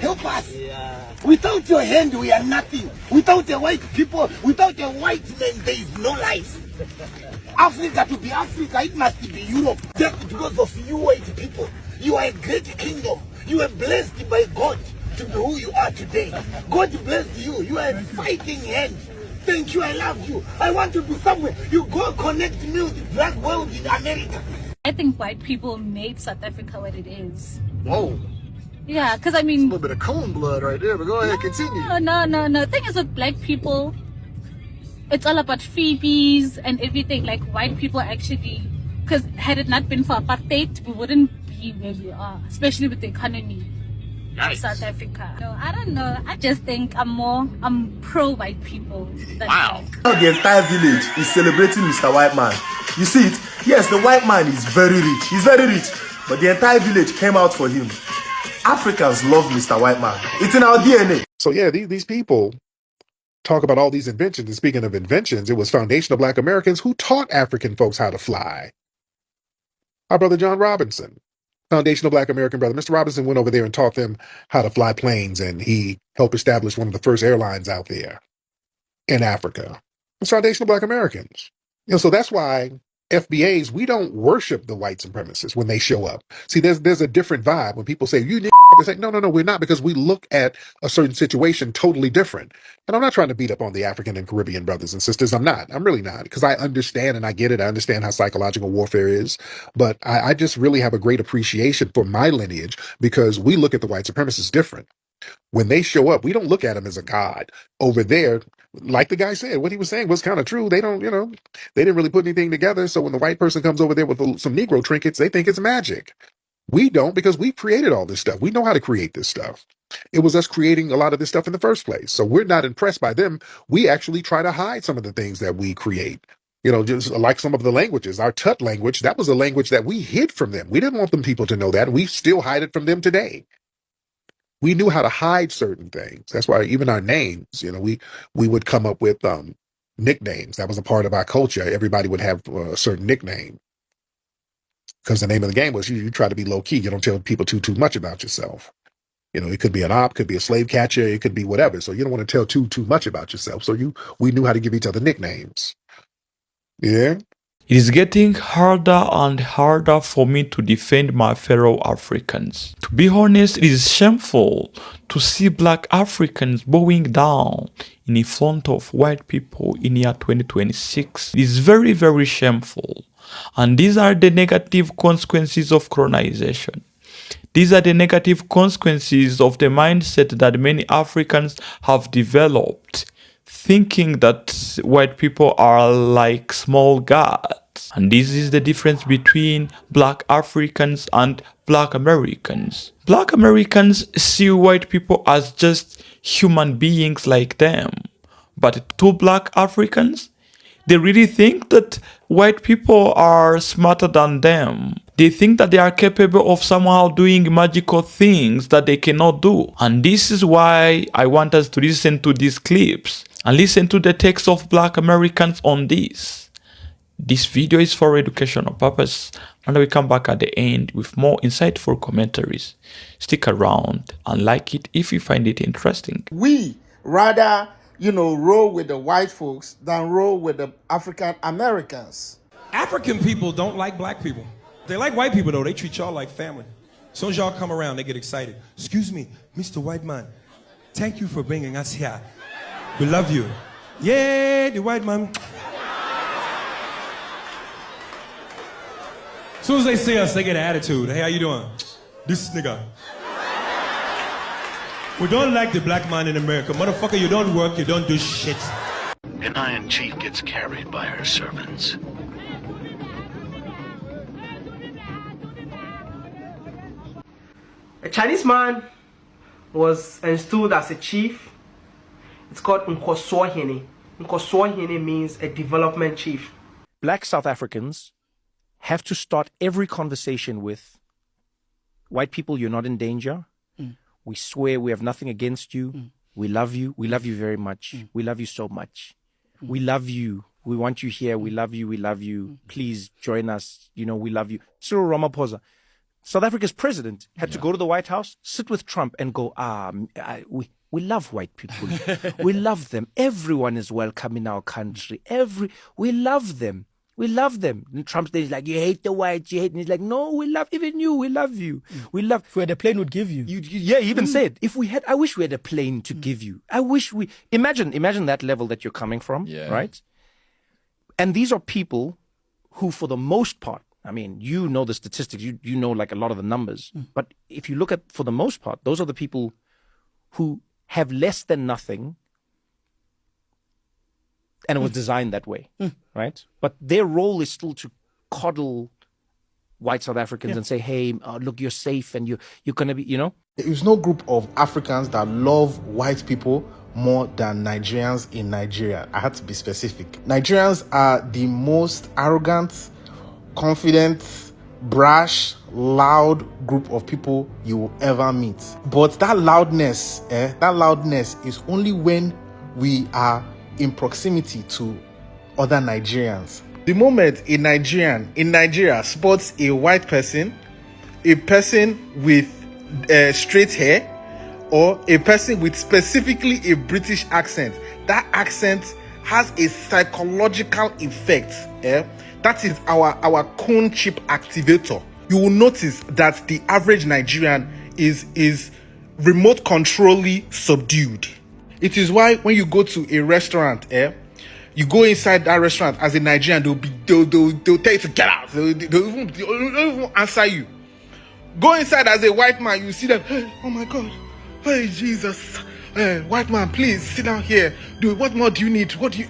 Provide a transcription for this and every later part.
Help us. Without your hand, we are nothing. Without the white people, without the white men, there is no life. Africa, to be Africa, it must be Europe. Just because of you white people. You are a great kingdom. You are blessed by God to be who you are today. God blessed you. You are a fighting hand. Thank you. I love you. I want to be somewhere. You go connect me with the black world in America. I think white people made South Africa what it is. Whoa. Yeah, because I mean... It's a little bit of cold blood right there, but go ahead, continue. No. The thing is with black people, it's all about freebies and everything. Like white people actually... Because had it not been for apartheid, we wouldn't be where we are. Especially with the economy. Nice. South Africa. No, I don't know. I just think I'm pro-white people. Wow. Now the entire village is celebrating Mr. White Man. You see it? Yes, the white man is very rich. He's very rich. But the entire village came out for him. Africans love Mr. White Man. It's in our DNA. So yeah, these people talk about all these inventions. And speaking of inventions, it was foundational Black Americans who taught African folks how to fly. Our brother John Robinson, foundational Black American brother. Mr. Robinson went over there and taught them how to fly planes, and he helped establish one of the first airlines out there in Africa. It's foundational Black Americans. So that's why FBAs, we don't worship the white supremacists when they show up. See, there's a different vibe when people say, you need to say, no, we're not, because we look at a certain situation totally different. And I'm not trying to beat up on the African and Caribbean brothers and sisters. I'm really not, because I understand and I get it. I understand how psychological warfare is, but I just really have a great appreciation for my lineage, because we look at the white supremacists different. When they show up, we don't look at them as a god. Over there, like the guy said, what he was saying was kind of true. They don't, they didn't really put anything together. So when the white person comes over there with some Negro trinkets, they think it's magic. We don't, because we created all this stuff. We know how to create this stuff. It was us creating a lot of this stuff in the first place. So we're not impressed by them. We actually try to hide some of the things that we create. Just like some of the languages, our Tut language, that was a language that we hid from them. We didn't want them people to know that. We still hide it from them today. We knew how to hide certain things. That's why even our names, we would come up with nicknames. That was a part of our culture. Everybody would have a certain nickname, because the name of the game was you try to be low key. You don't tell people too much about yourself. It could be an op, could be a slave catcher, it could be whatever. So you don't want to tell too much about yourself. So we knew how to give each other nicknames. Yeah. It is getting harder and harder for me to defend my fellow Africans. To be honest, it is shameful to see Black Africans bowing down in front of white people in year 2026. It is very, very shameful. And these are the negative consequences of colonization. These are the negative consequences of the mindset that many Africans have developed, thinking that white people are like small gods. And this is the difference between Black Africans and Black Americans. Black Americans see white people as just human beings like them. But to Black Africans, they really think that white people are smarter than them. They think that they are capable of somehow doing magical things that they cannot do. And this is why I want us to listen to these clips and listen to the text of Black Americans on this. This video is for educational purpose, and we come back at the end with more insightful commentaries. Stick around and like it if you find it interesting. We rather, roll with the white folks than roll with the African Americans. African people don't like black people. They like white people, though. They treat y'all like family. As soon as y'all come around, they get excited. Excuse me, Mr. White Man. Thank you for bringing us here. We love you. Yay, the white man. As soon as they see us, they get an attitude. Hey, how you doing? This nigga. We don't like the black man in America. Motherfucker, you don't work, you don't do shit. An iron chief gets carried by her servants. A Chinese man was installed as a chief. It's called Nkoswahine. Nkoswahine means a development chief. Black South Africans have to start every conversation with, white people, you're not in danger. We swear we have nothing against you. We love you. We love you very much. We love you so much. We love you. We want you here. We love you. We love you. Please join us. We love you. Cyril Ramaphosa, South Africa's president had to go to the White House, sit with Trump, and go, we love white people. We love them. Everyone is welcome in our country. We love them. We love them. And Trump's there, he's like, you hate the whites, you hate. And he's like, no, we love even you. We love you. We love. If we had a plane, would give you. Yeah, he even said, I wish we had a plane to give you. I wish we. Imagine that level that you're coming from, right? And these are people who, for the most part, I mean, you know the statistics, you know like a lot of the numbers. But if you look at, for the most part, those are the people who have less than nothing, and it was designed that way, right? But their role is still to coddle white South Africans and say, hey, look, you're safe and you're going to be, you know? There is no group of Africans that love white people more than Nigerians in Nigeria. I had to be specific. Nigerians are the most arrogant, confident, brash, loud group of people you will ever meet. But that loudness is only when we are in proximity to other Nigerians. The moment a Nigerian in Nigeria spots a white person, a person with straight hair, or a person with specifically a British accent, that accent has a psychological effect. That is our cone chip activator. You will notice that the average Nigerian is remote controlly subdued. It is why when you go to a restaurant, you go inside that restaurant as a Nigerian, they'll tell you to get out. They'll even answer you. Go inside as a white man, you see them. Oh my God, hey Jesus, white man, please sit down here. What more do you need? What do you?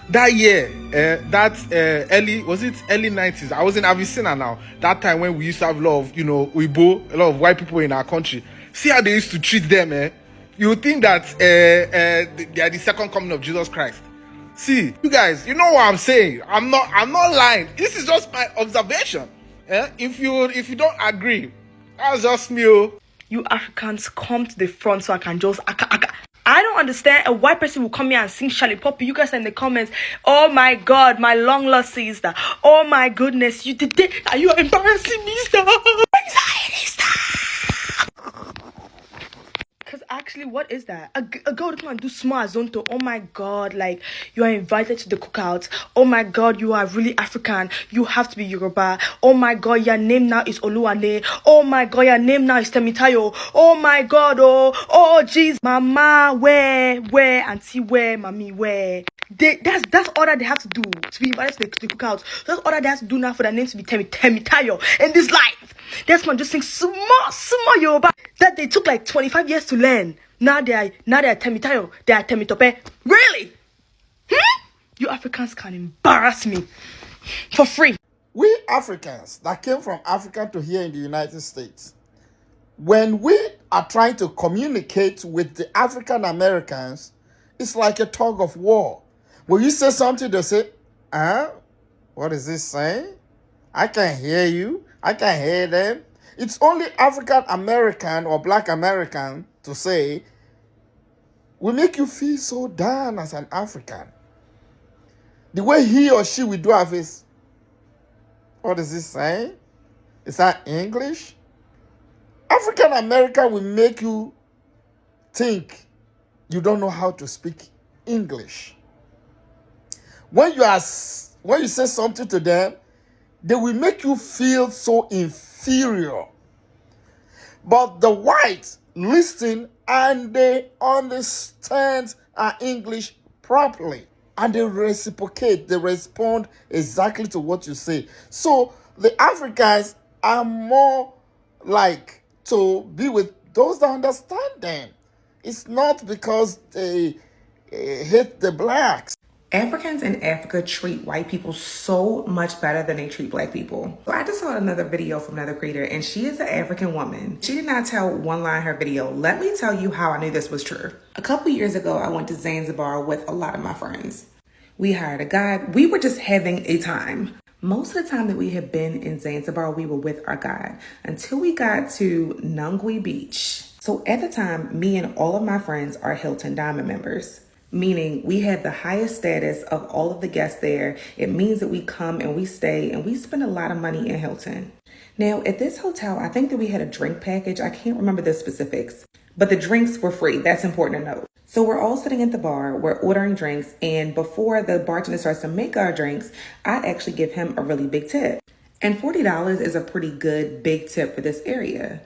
That year, early 90s. I was in Avicenna now. That time when we used to have a lot of, Weibo, a lot of white people in our country. See how they used to treat them, You would think that they are the second coming of Jesus Christ. See, you guys, you know what I'm saying. I'm not lying. This is just my observation. If you don't agree, that's just me. You Africans come to the front so I can just. I don't understand. A white person will come here and sing Charlie Poppy. You guys in the comments, oh my God, my long lost sister. Oh my goodness, you did it. Are you embarrassing me, sir? Anxiety, stop. Because actually, what is that? A girl to come and do small zonto. Oh my God, like you are invited to the cookout. Oh my God, you are really African. You have to be Yoruba. Oh my God, your name now is Oluwane. Oh my God, your name now is Temitayo. Oh my God, oh jeez, Mama, where, Auntie, where, Mommy, where? That's all that they have to do to be invited to the cookout. So that's all that they have to do now for their name to be Temitayo in this life. That's man just sing small Yoruba that they took like 25 years to learn. Now they are Temitayo, they are Temitope. Really? You Africans can embarrass me for free. We Africans that came from Africa to here in the United States, when we are trying to communicate with the African Americans, it's like a tug of war. When you say something, they say, what is this saying? I can't hear you. I can't hear them. It's only African American or Black American to say, we make you feel so down as an African. The way he or she will do our face. What is this saying? Is that English? African American will make you think you don't know how to speak English. When you say something to them, they will make you feel so inferior. But the whites listen and they understand our English properly. And they reciprocate, they respond exactly to what you say. So the Africans are more like to be with those that understand them. It's not because they hate the blacks. Africans in Africa treat white people so much better than they treat black people. So I just saw another video from another creator, and she is an African woman. She did not tell one lie in her video. Let me tell you how I knew this was true. A couple years ago, I went to Zanzibar with a lot of my friends. We hired a guide. We were just having a time. Most of the time that we had been in Zanzibar, we were with our guide until we got to Nungwi Beach. So at the time, me and all of my friends are Hilton Diamond members. meaning we had the highest status of all of the guests there. It means that we come and we stay and we spend a lot of money in Hilton. Now, at this hotel, I think that we had a drink package. I can't remember the specifics, but the drinks were free. That's important to note. So we're all sitting at the bar, we're ordering drinks, and before the bartender starts to make our drinks, I actually give him a really big tip. And $40 is a pretty good big tip for this area.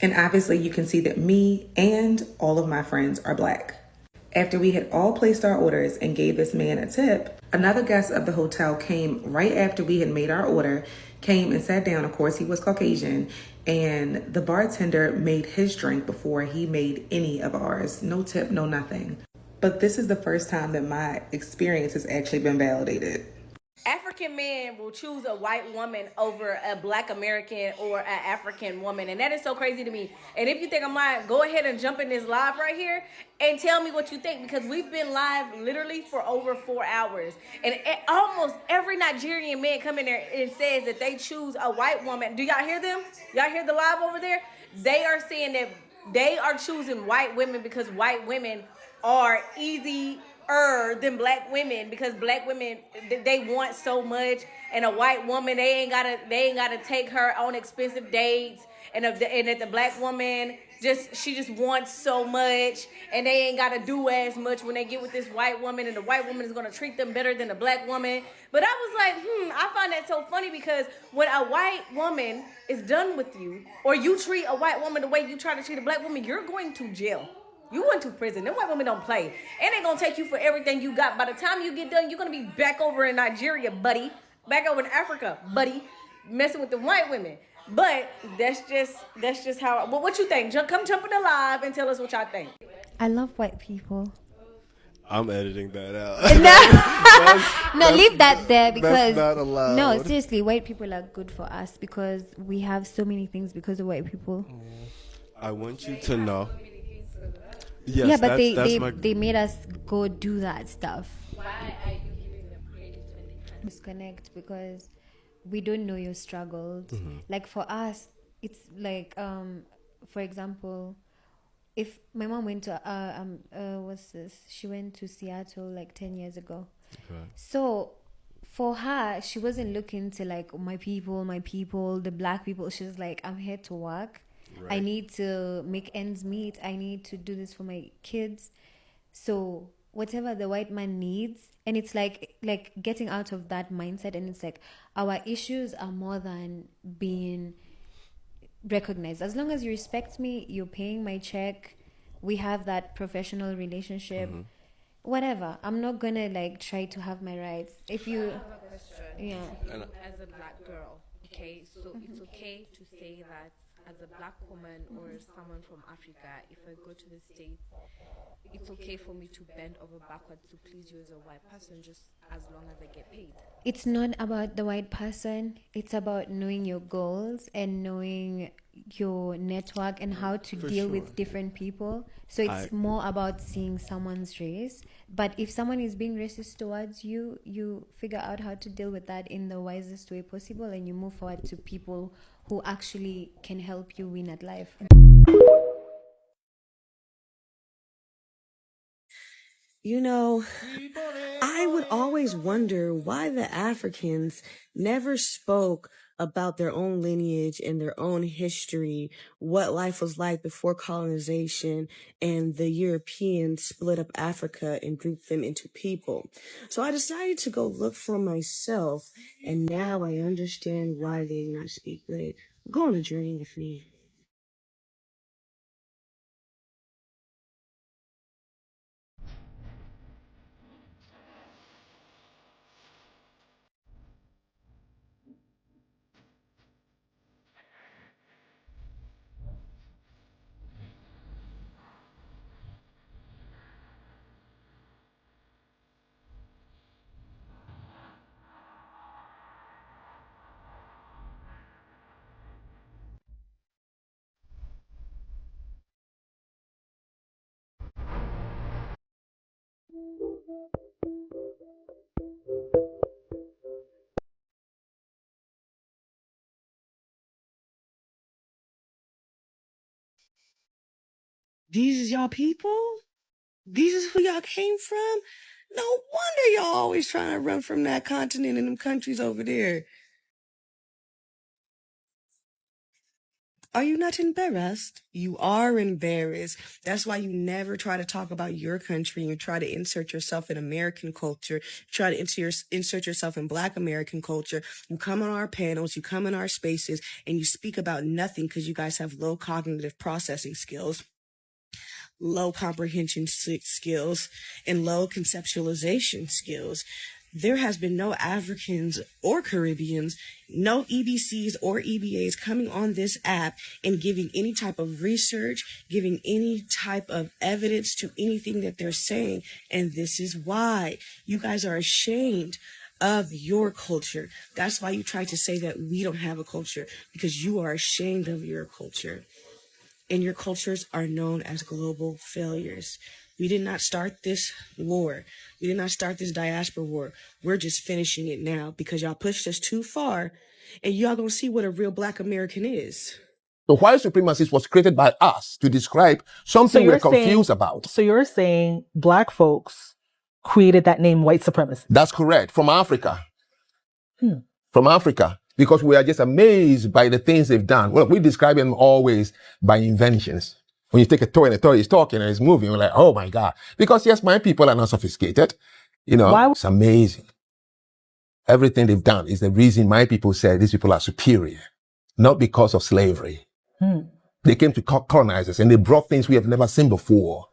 And obviously you can see that me and all of my friends are Black. After we had all placed our orders and gave this man a tip, another guest of the hotel came right after we had made our order, came and sat down. Of course, he was Caucasian, and the bartender made his drink before he made any of ours. No tip, no nothing. But this is the first time that my experience has actually been validated. African men will choose a white woman over a Black American or an African woman, and that is so crazy to me. And if you think I'm lying, go ahead and jump in this live right here and tell me what you think, because we've been live literally for over 4 hours, and almost every Nigerian man come in there and says that they choose a white woman. Do y'all hear them? Y'all hear the live over there? They are saying that they are choosing white women because white women are easier than Black women, because Black women, they want so much, and a white woman, they ain't gotta take her on expensive dates, and that the Black woman she just wants so much, and they ain't gotta do as much when they get with this white woman, and the white woman is gonna treat them better than the Black woman. But I was like, I find that so funny, because when a white woman is done with you, or you treat a white woman the way you try to treat a Black woman, you're going to jail. You went to prison. Them white women don't play. And they gonna take you for everything you got. By the time you get done, you're gonna be back over in Nigeria, buddy. Back over in Africa, buddy. Messing with the white women. But that's just how. Well, what you think? Come jump in the live and tell us what y'all think. I love white people. I'm editing that out. No, leave that there, because that's not allowed. No, seriously, white people are good for us because we have so many things because of white people. I want you to know. Yes, yeah, but they made us go do that stuff. Why are you giving them credit when they can't? Disconnect because we don't know your struggles. Mm-hmm. Like for us, it's like for example, if my mom went to what's this? She went to Seattle like 10 years ago. Okay. So for her, she wasn't looking to like my people, the Black people. She was like, I'm here to work. Right. I need to make ends meet. I need to do this for my kids. So whatever the white man needs, and it's like getting out of that mindset, and it's like our issues are more than being recognized. As long as you respect me, you're paying my check, we have that professional relationship, whatever. I'm not gonna like try to have my rights. If you, I have a question. yeah. As a Black girl, okay, so it's okay to say that as a Black woman or someone from Africa, if I go to the States, it's okay for me to bend over backwards to please you as a white person, just as long as I get paid. It's not about the white person. It's about knowing your goals and knowing your network and how to deal with different people. So it's more about seeing someone's race. But if someone is being racist towards you, you figure out how to deal with that in the wisest way possible, and you move forward to people who actually can help you win at life. You know, I would always wonder why the Africans never spoke about their own lineage and their own history, what life was like before colonization and the Europeans split up Africa and grouped them into people. So I decided to go look for myself, and now I understand why they did not speak good. Go on a journey with me. These is y'all people? These is who y'all came from? No wonder y'all always trying to run from that continent and them countries over there. Are you not embarrassed? You are embarrassed. That's why you never try to talk about your country. You try to insert yourself in American culture. Try to insert yourself in Black American culture. You come on our panels, you come in our spaces, and you speak about nothing because you guys have low cognitive processing skills, low comprehension skills, and low conceptualization skills. There has been no Africans or Caribbeans, no EBCs or EBAs coming on this app and giving any type of research, giving any type of evidence to anything that they're saying. And this is why you guys are ashamed of your culture. That's why you try to say that we don't have a culture, because you are ashamed of your culture. And your cultures are known as global failures. We did not start this war. We did not start this diaspora war. We're just finishing it now because y'all pushed us too far, and y'all gonna see what a real Black American is. So white supremacy was created by us to describe something we're confused about. So you're saying Black folks created that name white supremacy? That's correct. From Africa. From Africa. Because we are just amazed by the things they've done. Well, we describe them always by inventions. When you take a toy and the toy is talking and it's moving, we're like, oh my God. Because yes, my people are not sophisticated. You know, it's amazing. Everything they've done is the reason my people say these people are superior. Not because of slavery. They came to colonize us and they brought things we have never seen before.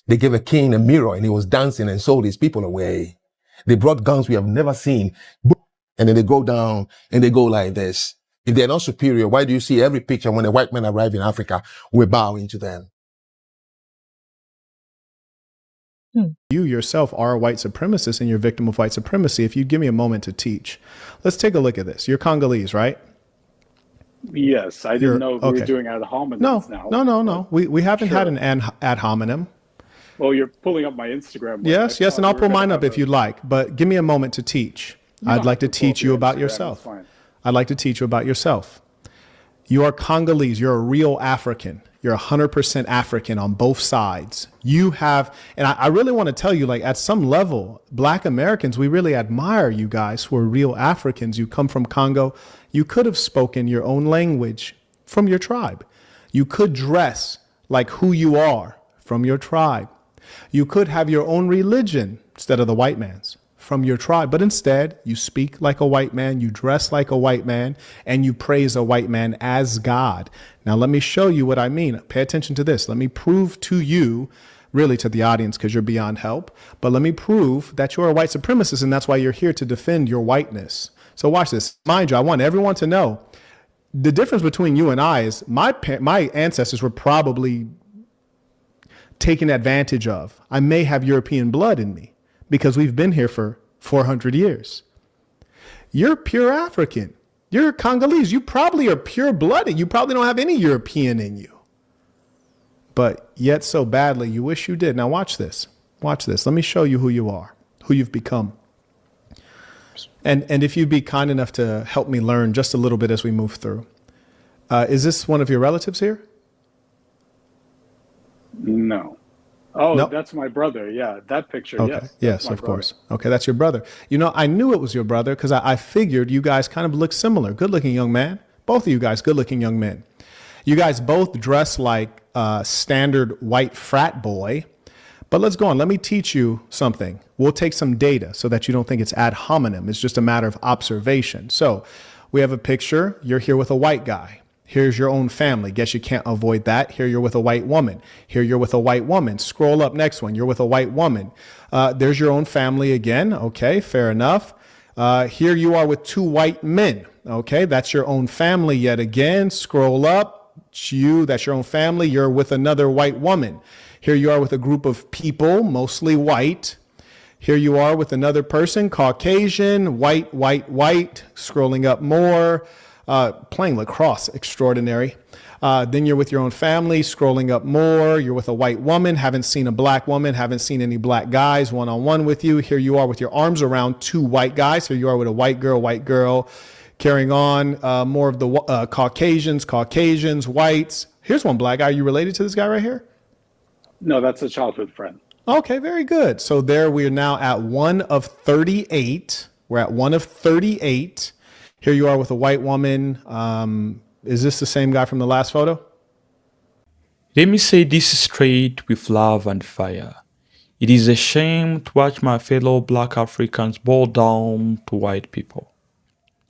They gave a king a mirror and he was dancing and sold his people away. They brought guns we have never seen. And then they go down and they go like this. If they're not superior, why do you see every picture when a white man arrives in Africa, we bow into them? You yourself are a white supremacist and you're a victim of white supremacy. If you give me a moment to teach. Let's take a look at this. You're Congolese, right? Yes, I didn't know we were doing ad hominems now. No. We haven't had an ad hominem. Well, you're pulling up my Instagram. Yes, and I'll pull mine up if you'd like. But give me a moment to teach. I'd like to teach you about yourself. I'd like to teach you about yourself. You are Congolese. You're a real African. You're 100% African on both sides. You have, and I really want to tell you, like, at some level, Black Americans, we really admire you guys who are real Africans. You come from Congo. You could have spoken your own language from your tribe. You could dress like who you are from your tribe. You could have your own religion instead of the white man's from your tribe, but instead you speak like a white man, you dress like a white man, and you praise a white man as God. Now let me show you what I mean. Pay attention to this. Let me prove to you, really to the audience because you're beyond help, but let me prove that you're a white supremacist and that's why you're here to defend your whiteness. So watch this. Mind you, I want everyone to know the difference between you and I is my ancestors were probably taken advantage of. I may have European blood in me, because we've been here for 400 years. You're pure African. You're Congolese. You probably are pure blooded. You probably don't have any European in you. But yet so badly, you wish you did. Now watch this. Watch this. Let me show you who you are, who you've become. And if you'd be kind enough to help me learn just a little bit as we move through. Is this one of your relatives here? No. Oh, Nope. That's my brother. Yeah, that picture. Okay. Yes. Yes, of course. Okay, that's your brother. You know, I knew it was your brother because I figured you guys kind of look similar. Good-looking young man. Both of you guys, good-looking young men. You guys both dress like a standard white frat boy. But let's go on. Let me teach you something. We'll take some data so that you don't think it's ad hominem. It's just a matter of observation. So we have a picture. You're here with a white guy. Here's your own family. Guess you can't avoid that. Here you're with a white woman. Here you're with a white woman. Scroll up, next one. You're with a white woman. There's your own family again. Okay, fair enough. Here you are with two white men. Okay, that's your own family yet again. Scroll up. It's you, that's your own family. You're with another white woman. Here you are with a group of people, mostly white. Here you are with another person, Caucasian, white. Scrolling up more. Playing lacrosse, extraordinary. Then you're with your own family, scrolling up more. You're with a white woman, haven't seen a black woman, haven't seen any black guys one-on-one with you. Here you are with your arms around two white guys. Here you are with a white girl. Carrying on, more of the Caucasians, whites. Here's one black guy. Are you related to this guy right here? No, that's a childhood friend. Okay, very good. So there we are now at 1 of 38. We're at 1 of 38. Here you are with a white woman. Is this the same guy from the last photo? Let me say this straight with love and fire. It is a shame to watch my fellow black Africans bow down to white people.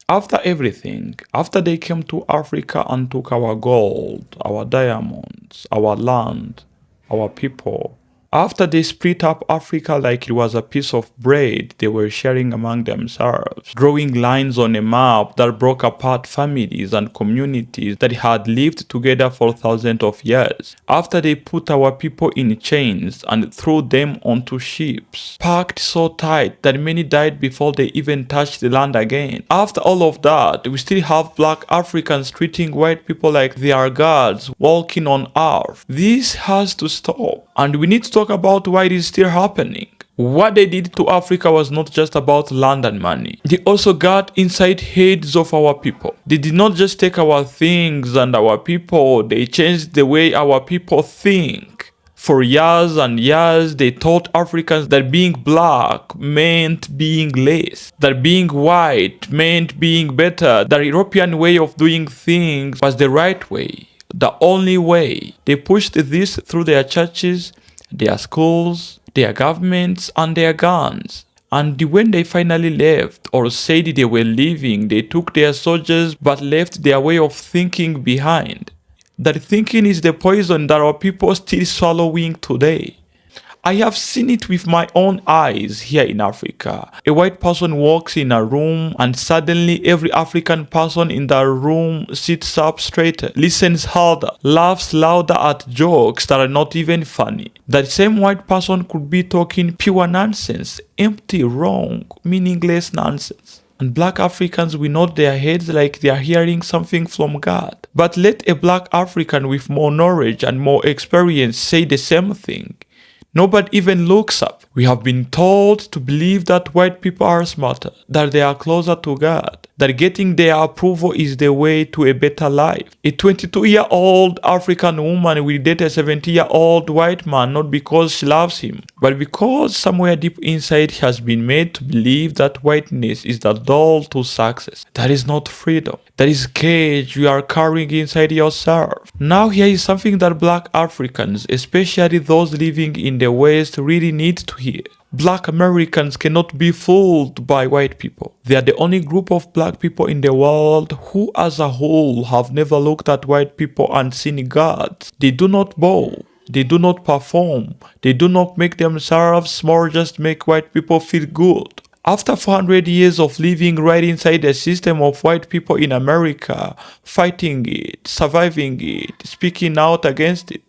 After everything, after they came to Africa and took our gold, our diamonds, our land, our people, after they split up Africa like it was a piece of bread they were sharing among themselves, drawing lines on a map that broke apart families and communities that had lived together for thousands of years, after they put our people in chains and threw them onto ships, packed so tight that many died before they even touched the land again. After all of that, we still have black Africans treating white people like they are gods walking on earth. This has to stop, and we need to talk about why it is still happening. What they did to Africa was not just about land and money. They also got inside heads of our people. They did not just take our things and our people, they changed the way our people think. For years and years, they taught Africans that being black meant being less, that being white meant being better, that European way of doing things was the right way, the only way. They pushed this through their churches, their schools, their governments, and their guns. And when they finally left or said they were leaving, they took their soldiers but left their way of thinking behind. That thinking is the poison that our people are still swallowing today. I have seen it with my own eyes here in Africa. A white person walks in a room and suddenly every African person in that room sits up straighter, listens harder, laughs louder at jokes that are not even funny. That same white person could be talking pure nonsense, empty, wrong, meaningless nonsense. And black Africans will nod their heads like they are hearing something from God. But let a black African with more knowledge and more experience say the same thing. Nobody even looks up. We have been told to believe that white people are smarter, that they are closer to God, that getting their approval is the way to a better life. A 22-year-old African woman will date a 70-year-old white man not because she loves him, but because somewhere deep inside she has been made to believe that whiteness is the door to success. That is not freedom. That is cage you are carrying inside yourself. Now here is something that black Africans, especially those living in the West, really need to hear. Black Americans cannot be fooled by white people. They are the only group of black people in the world who as a whole have never looked at white people and seen God. They do not bow. They do not perform. They do not make themselves small, just make white people feel good. After 400 years of living right inside the system of white people in America, fighting it, surviving it, speaking out against it,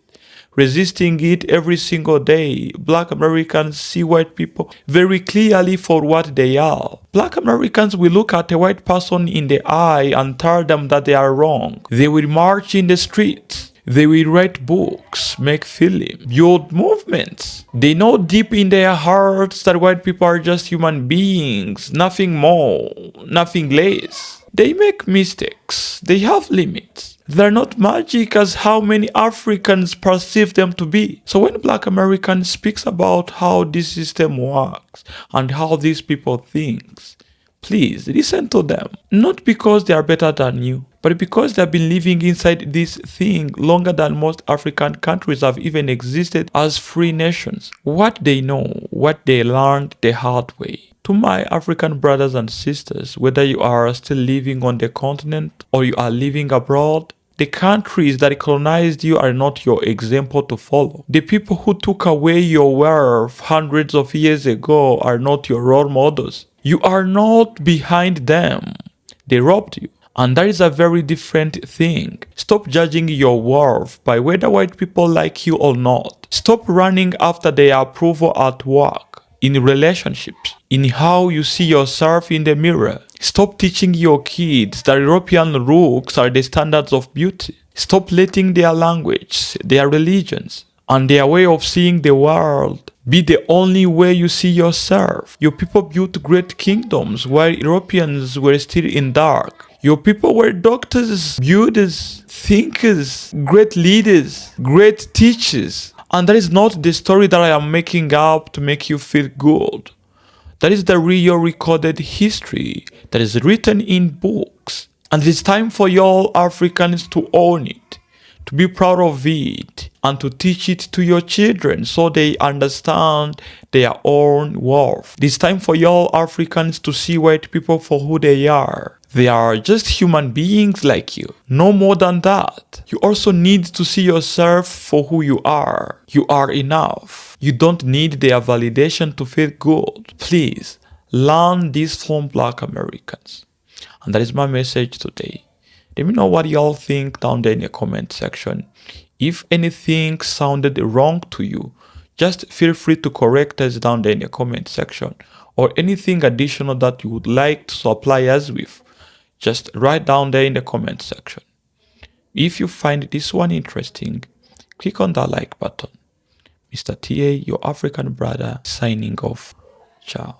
resisting it every single day, black Americans see white people very clearly for what they are. Black Americans will look at a white person in the eye and tell them that they are wrong. They will march in the streets. They will write books, make films, build movements. They know deep in their hearts that white people are just human beings, nothing more, nothing less. They make mistakes. They have limits. They're not magic as how many Africans perceive them to be. So when black American speaks about how this system works and how these people think, please listen to them. Not because they are better than you, but because they have been living inside this thing longer than most African countries have even existed as free nations. What they know, what they learned the hard way. To my African brothers and sisters, whether you are still living on the continent or you are living abroad, the countries that colonized you are not your example to follow. The people who took away your wealth hundreds of years ago are not your role models. You are not behind them. They robbed you. And that is a very different thing. Stop judging your worth by whether white people like you or not. Stop running after their approval at work, in relationships, in how you see yourself in the mirror. Stop teaching your kids that European looks are the standards of beauty. Stop letting their language, their religions, and their way of seeing the world be the only way you see yourself. Your people built great kingdoms while Europeans were still in dark. Your people were doctors, builders, thinkers, great leaders, great teachers. And that is not the story that I am making up to make you feel good. That is the real recorded history that is written in books. And it is time for y'all Africans to own it, to be proud of it, and to teach it to your children so they understand their own worth. It is time for y'all Africans to see white people for who they are. They are just human beings like you, no more than that. You also need to see yourself for who you are. You are enough. You don't need their validation to feel good. Please, learn this from Black Americans. And that is my message today. Let me know what y'all think down there in the comment section. If anything sounded wrong to you, just feel free to correct us down there in the comment section. Or anything additional that you would like to supply us with, just write down there in the comment section. If you find this one interesting, click on that like button. Mr. TA, your African brother, signing off. Ciao.